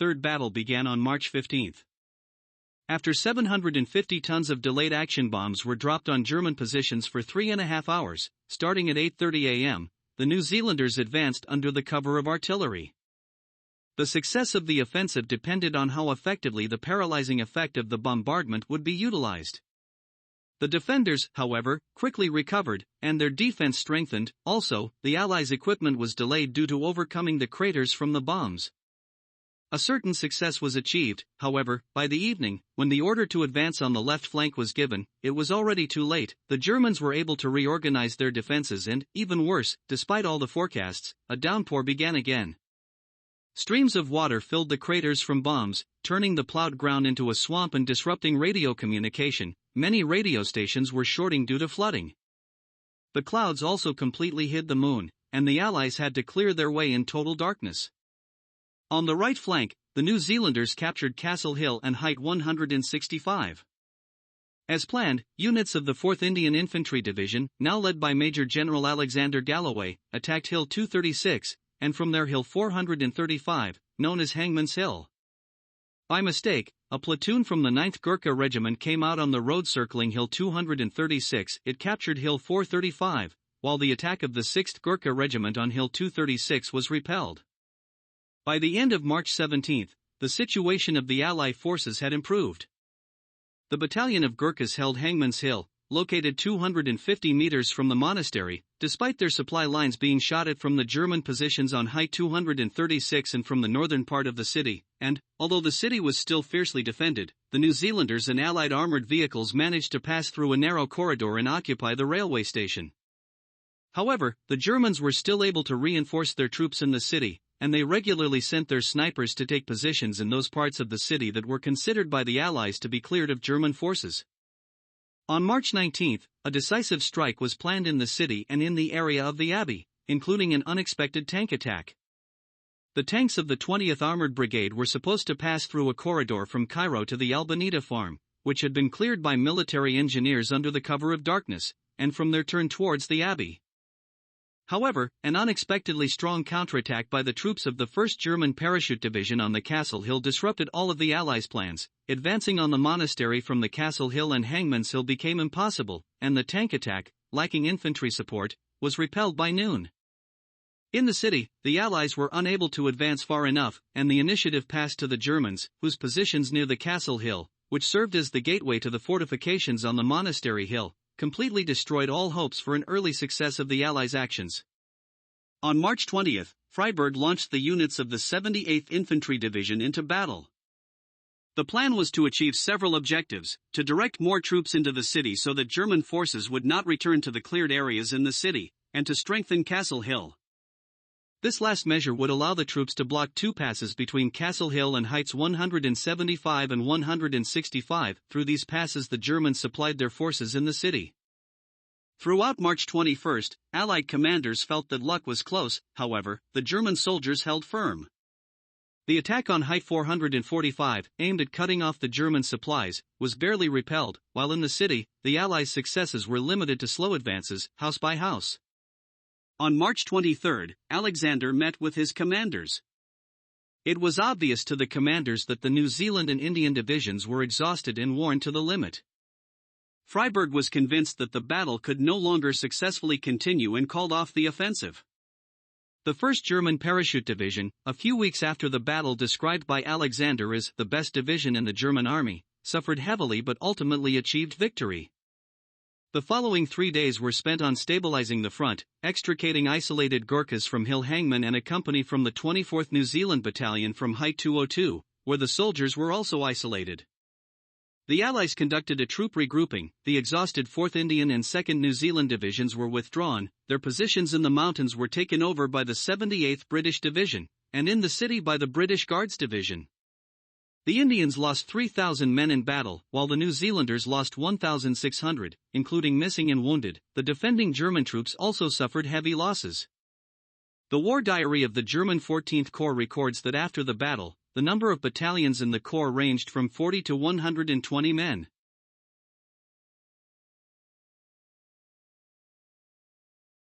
Third battle began on March 15. After 750 tons of delayed action bombs were dropped on German positions for 3.5 hours, starting at 8:30 a.m., the New Zealanders advanced under the cover of artillery. The success of the offensive depended on how effectively the paralyzing effect of the bombardment would be utilized. The defenders, however, quickly recovered, and their defense strengthened. Also, the Allies' equipment was delayed due to overcoming the craters from the bombs. A certain success was achieved, however, by the evening, when the order to advance on the left flank was given. It was already too late. The Germans were able to reorganize their defenses and, even worse, despite all the forecasts, a downpour began again. Streams of water filled the craters from bombs, turning the plowed ground into a swamp and disrupting radio communication. Many radio stations were shorting due to flooding. The clouds also completely hid the moon, and the Allies had to clear their way in total darkness. On the right flank, the New Zealanders captured Castle Hill and Height 165. As planned, units of the 4th Indian Infantry Division, now led by Major General Alexander Galloway, attacked Hill 236, and from there Hill 435, known as Hangman's Hill. By mistake, a platoon from the 9th Gurkha Regiment came out on the road circling Hill 236. It captured Hill 435, while the attack of the 6th Gurkha Regiment on Hill 236 was repelled. By the end of March 17, the situation of the Allied forces had improved. The battalion of Gurkhas held Hangman's Hill, located 250 meters from the monastery, despite their supply lines being shot at from the German positions on Height 236 and from the northern part of the city, and, although the city was still fiercely defended, the New Zealanders and Allied armored vehicles managed to pass through a narrow corridor and occupy the railway station. However, the Germans were still able to reinforce their troops in the city, and they regularly sent their snipers to take positions in those parts of the city that were considered by the Allies to be cleared of German forces. On March 19, a decisive strike was planned in the city and in the area of the Abbey, including an unexpected tank attack. The tanks of the 20th Armored Brigade were supposed to pass through a corridor from Cairo to the Albanita farm, which had been cleared by military engineers under the cover of darkness, and from there turn towards the Abbey. However, an unexpectedly strong counterattack by the troops of the 1st German Parachute Division on the Castle Hill disrupted all of the Allies' plans. Advancing on the monastery from the Castle Hill and Hangman's Hill became impossible, and the tank attack, lacking infantry support, was repelled by noon. In the city, the Allies were unable to advance far enough, and the initiative passed to the Germans, whose positions near the Castle Hill, which served as the gateway to the fortifications on the Monastery Hill, completely destroyed all hopes for an early success of the Allies' actions. On March 20, Freiburg launched the units of the 78th Infantry Division into battle. The plan was to achieve several objectives: to direct more troops into the city so that German forces would not return to the cleared areas in the city, and to strengthen Castle Hill. This last measure would allow the troops to block two passes between Castle Hill and heights 175 and 165. Through these passes the Germans supplied their forces in the city. Throughout March 21, Allied commanders felt that luck was close. However, the German soldiers held firm. The attack on Height 445, aimed at cutting off the German supplies, was barely repelled, while in the city, the Allies' successes were limited to slow advances, house by house. On March 23, Alexander met with his commanders. It was obvious to the commanders that the New Zealand and Indian divisions were exhausted and worn to the limit. Freiburg was convinced that the battle could no longer successfully continue and called off the offensive. The 1st German Parachute Division, a few weeks after the battle described by Alexander as the best division in the German army, suffered heavily but ultimately achieved victory. The following 3 days were spent on stabilizing the front, extricating isolated Gurkhas from Hill Hangman and a company from the 24th New Zealand Battalion from Height 202, where the soldiers were also isolated. The Allies conducted a troop regrouping. The exhausted 4th Indian and 2nd New Zealand Divisions were withdrawn, their positions in the mountains were taken over by the 78th British Division, and in the city by the British Guards Division. The Indians lost 3,000 men in battle, while the New Zealanders lost 1,600, including missing and wounded. The defending German troops also suffered heavy losses. The war diary of the German 14th Corps records that after the battle, the number of battalions in the corps ranged from 40 to 120 men.